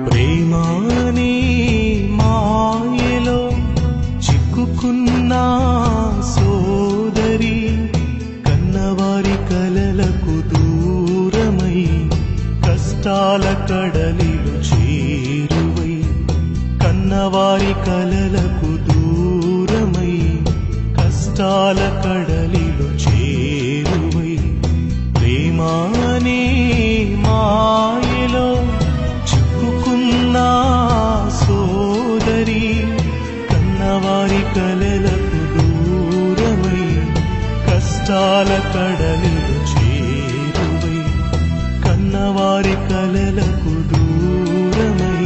ప్రేమాని మాయలో చిక్కుకున్న సోదరి, కన్నవారి కలలకు దూరమై కష్టాల కడలిలో చేరువై, కన్నవారి కలలకు దూరమై కష్టాల కడలిలో చేరువై, ప్రేమాని మాయలో చిక్కుకున్న సోదరి, కన్నవారి కలలకు దూరమై కష్టాల కడలిలో చేరువై, కన్నవారి కలలకు దూరమై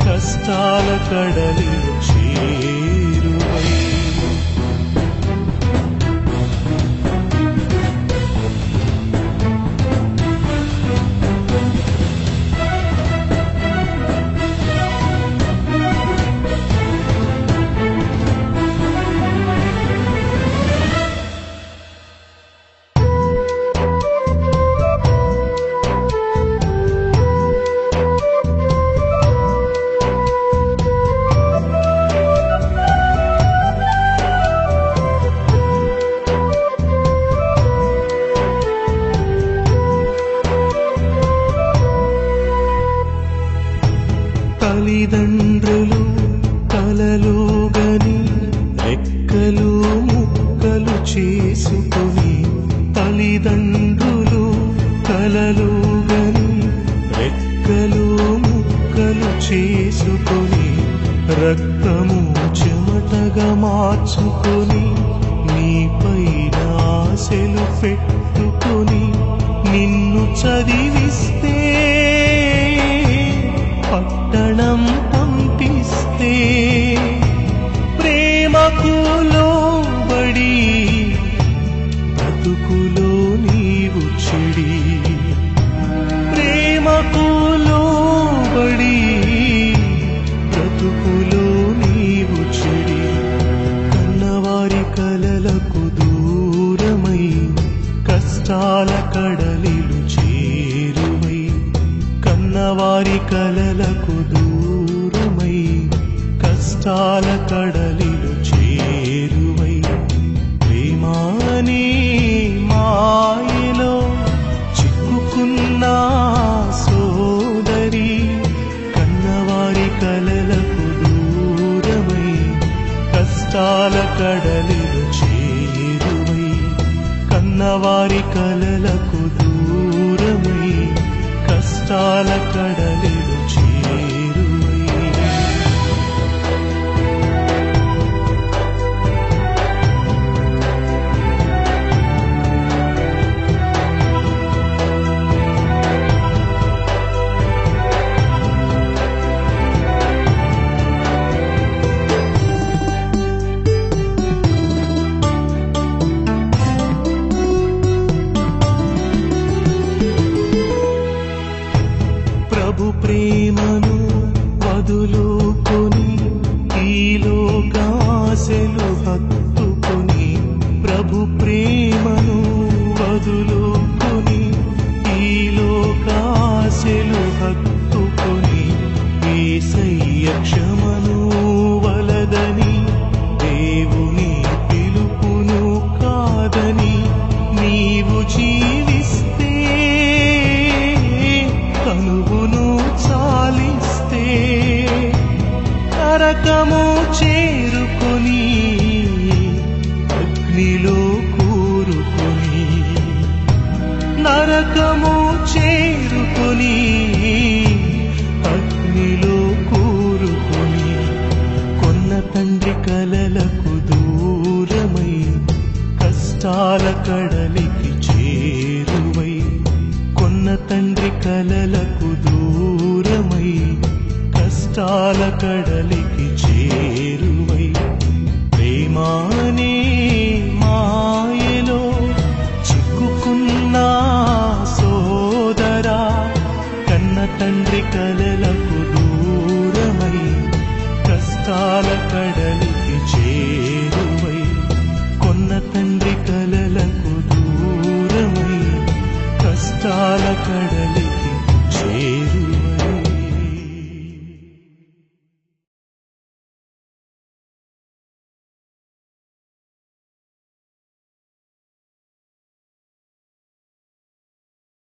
కష్టాల కడలిలో చేరువై. తల్లిదండ్రులు కలలుగని రెక్కలు ముక్కలు చేసుకొని, తల్లిదండ్రులు కలలుగని రెక్కలు ముక్కలు చేసుకొని, రక్తము చెమటగా మార్చుకొని, నీపైన ఆశలు పెట్టుకొని నిన్ను చదివిస్తే, పట్టణం పంపిస్తే, ప్రేమకు లోబడి బ్రతుకులో నీవు చెడి, ప్రేమకు లోబడి బ్రతుకులో నీవు చెడి, కన్నవారి కలలకు దూరమై కష్టాల కడలిలు చేరువై, కన్నవారి కలలకు దూరమై కష్టాల కడలిలు చేరువై, ప్రేమాని మాయలో చిక్కుకున్న సోదరి, కన్నవారి కలలకు దూరమై కష్టాల కడలిలు చేరువై, కన్నవారి కలలకు దూరమై కష్టాల కడలిలో చేరువై. ప్రభు ప్రేమను వదులుకొని ఈ లోకాశలు హత్తుకొని, ప్రభు ప్రేమను వదులుకొని ఈ లోకాశలు హత్తుకొని, యేసయ్య క్షమను వలదని దేవుని పిలుపును కాదని నీవు జీవిస్తే, కనువును చాలిస్తే, నరకము చేరుకొని అగ్నిలో కూరుకొని, నరకము చేరుకొని అగ్నిలో కూరుకొని, కష్టాల కడలికి చేరువై కొన్న తండ్రి కలలకు దూరమై కష్టాల కడ